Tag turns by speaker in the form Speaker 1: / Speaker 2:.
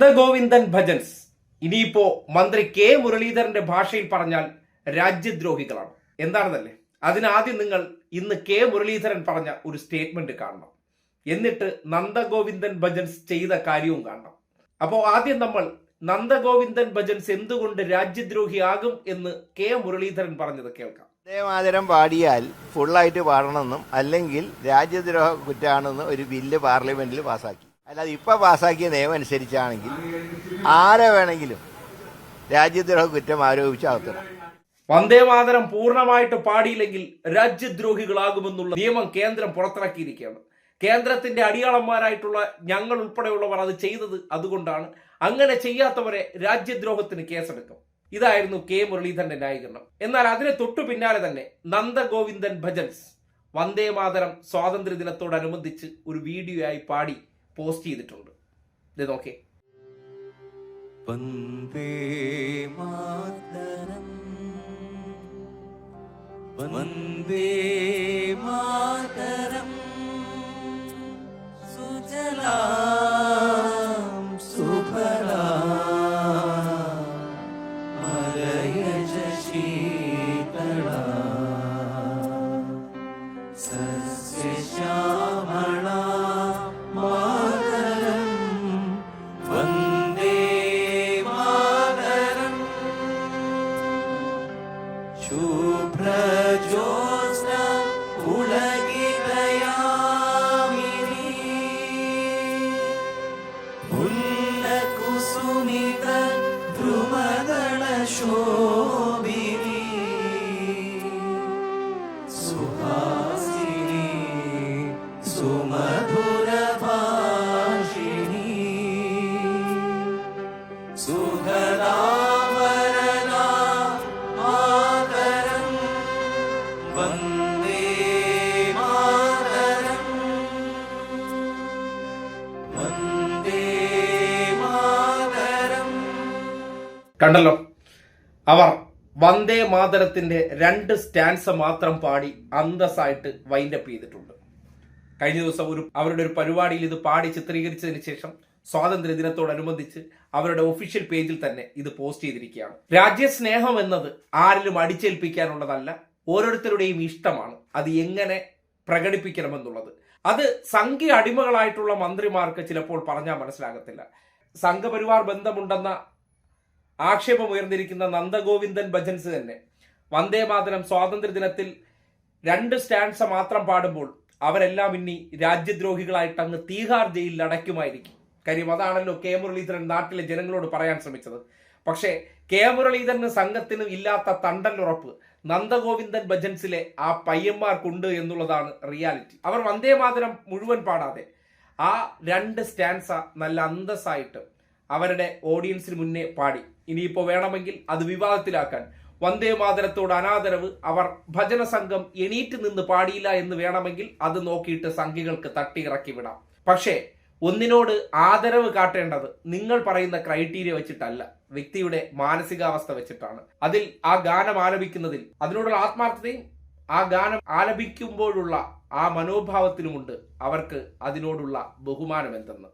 Speaker 1: നന്ദഗോവിന്ദൻ ഭജൻസ് ഇനിയിപ്പോ മന്ത്രി കെ മുരളീധരന്റെ ഭാഷയിൽ പറഞ്ഞാൽ രാജ്യദ്രോഹികളാണ്. എന്താണെന്നല്ലേ? അതിനാദ്യം നിങ്ങൾ ഇന്ന് കെ മുരളീധരൻ പറഞ്ഞ ഒരു സ്റ്റേറ്റ്മെന്റ് കാണണം. എന്നിട്ട് നന്ദഗോവിന്ദൻ ഭജൻസ് ചെയ്ത കാര്യവും കാണണം. അപ്പോൾ ആദ്യം നമ്മൾ നന്ദഗോവിന്ദൻ ഭജൻസ് എന്തുകൊണ്ട് രാജ്യദ്രോഹിയാകും എന്ന് കെ മുരളീധരൻ പറഞ്ഞത് കേൾക്കാം.
Speaker 2: വന്ദേമാതരം പാടിയാൽ ഫുള്ളായിട്ട് പാടണമെന്നും അല്ലെങ്കിൽ രാജ്യദ്രോഹ കുറ്റമാണെന്ന് ഒരു ബില്ല് പാർലമെന്റിൽ പാസ്സാക്കി. അല്ലാതെ ഇപ്പൊ പാസ്സാക്കിയ നിയമം അനുസരിച്ചാണെങ്കിൽ ആരെ വേണമെങ്കിലും രാജ്യദ്രോഹ കുറ്റം ആരോപിച്ച് അകത്തിടാം.
Speaker 1: വന്ദേമാതരം പൂർണ്ണമായിട്ട് പാടിയില്ലെങ്കിൽ രാജ്യദ്രോഹികളാകുമെന്നുള്ള നിയമം കേന്ദ്രം പുറത്തിറക്കിയിരിക്കുകയാണ്. കേന്ദ്രത്തിന്റെ അടിയാളന്മാരായിട്ടുള്ള ഞങ്ങൾ ഉൾപ്പെടെയുള്ളവർ അത് ചെയ്തത് അതുകൊണ്ടാണ്. അങ്ങനെ ചെയ്യാത്തവരെ രാജ്യദ്രോഹത്തിന് കേസെടുക്കും. ഇതായിരുന്നു കെ മുരളീധരന്റെ ന്യായീകരണം. എന്നാൽ അതിന് തൊട്ടു പിന്നാലെ തന്നെ നന്ദഗോവിന്ദൻ ഭജൻസ് വന്ദേമാതരം സ്വാതന്ത്ര്യ ദിനത്തോടനുബന്ധിച്ച് ഒരു വീഡിയോ ആയി പാടി പോസ്റ്റ് ചെയ്തിട്ടുണ്ട്. ഇത് നോക്കേ.
Speaker 3: വന്ദേ മാതരം വന്ദേ മാതരം സുജലാം സുഫലാം മലയജ ശീതളാം സസ്യശ്യാമളാം മാതരം വന്ദേ മാതരം ശുഭ്രജ്യോത്സ്ന ഉളകിതയാമിനി ഉന്നകുസുമിത ധ്രുമദള ശോഭിനി സുഹാസിനി സുമധുര ഭാഷിണി സുഖദാമരണാ മാതരം വന്ദേ മാതരം വന്ദേ മാതരം.
Speaker 1: കണ്ടല്ലോ, അവർ വന്ദേ മാതരത്തിന്റെ 2 സ്റ്റാൻസ മാത്രം പാടി അന്തസ്സായിട്ട് വൈൻഡപ്പ് ചെയ്തിട്ടുണ്ട്. കഴിഞ്ഞ ദിവസം അവരുടെ ഒരു പരിപാടിയിൽ ഇത് പാടി ചിത്രീകരിച്ചതിന് ശേഷം സ്വാതന്ത്ര്യ ദിനത്തോടനുബന്ധിച്ച് അവരുടെ ഒഫീഷ്യൽ പേജിൽ തന്നെ ഇത് പോസ്റ്റ് ചെയ്തിരിക്കുകയാണ്. രാജ്യസ്നേഹം എന്നത് ആരിലും അടിച്ചേൽപ്പിക്കാനുള്ളതല്ല, ഓരോരുത്തരുടെയും ഇഷ്ടമാണ്. അത് എങ്ങനെ പ്രകടിപ്പിക്കണമെന്നുള്ളത് അത് സംഘീയ അടിമകളായിട്ടുള്ള മന്ത്രിമാർക്ക് ചിലപ്പോൾ പറഞ്ഞാൽ മനസ്സിലാകത്തില്ല. സംഘപരിവാർ ബന്ധമുണ്ടെന്ന ആക്ഷേപമുയർന്നിരിക്കുന്ന നന്ദഗോവിന്ദൻ ഭജൻസ് തന്നെ വന്ദേമാതരം സ്വാതന്ത്ര്യ ദിനത്തിൽ 2 സ്റ്റാൻസ മാത്രം പാടുമ്പോൾ അവരെല്ലാം ഇനി രാജ്യദ്രോഹികളായിട്ട് അങ്ങ് തീഹാർ ജയിലിൽ അടയ്ക്കുമായിരിക്കും. കാര്യം അതാണല്ലോ കെ മുരളീധരൻ നാട്ടിലെ ജനങ്ങളോട് പറയാൻ ശ്രമിച്ചത്. പക്ഷേ കെ മുരളീധരന് സംഘത്തിനും ഇല്ലാത്ത തണ്ടലുറപ്പ് നന്ദഗോവിന്ദൻ ഭജൻസിലെ ആ പയ്യന്മാർക്കുണ്ട് എന്നുള്ളതാണ് റിയാലിറ്റി. അവർ വന്ദേമാതരം മുഴുവൻ പാടാതെ ആ 2 സ്റ്റാൻസ നല്ല അന്തസ്സായിട്ട് അവരുടെ ഓഡിയൻസിന് മുന്നേ പാടി. ഇനിയിപ്പോൾ വേണമെങ്കിൽ അത് വിവാദത്തിലാക്കാൻ വന്ദേമാതരത്തോട് അനാദരവ് അവർ ഭജന സംഘം എണീറ്റ് നിന്ന് പാടിയില്ല എന്ന് വേണമെങ്കിൽ അത് നോക്കിയിട്ട് സംഘികൾക്ക് തട്ടിയിറക്കി വിടാം. പക്ഷേ ഒന്നിനോട് ആദരവ് കാട്ടേണ്ടത് നിങ്ങൾ പറയുന്ന ക്രൈറ്റീരിയ വെച്ചിട്ടല്ല, വ്യക്തിയുടെ മാനസികാവസ്ഥ വെച്ചിട്ടാണ്. അതിൽ ആ ഗാനം ആലപിക്കുന്നതിൽ അതിനോടുള്ള ആത്മാർത്ഥതയും ആ ഗാനം ആലപിക്കുമ്പോഴുള്ള ആ മനോഭാവത്തിലുമുണ്ട് അവർക്ക് അതിനോടുള്ള ബഹുമാനം എന്തെന്ന്.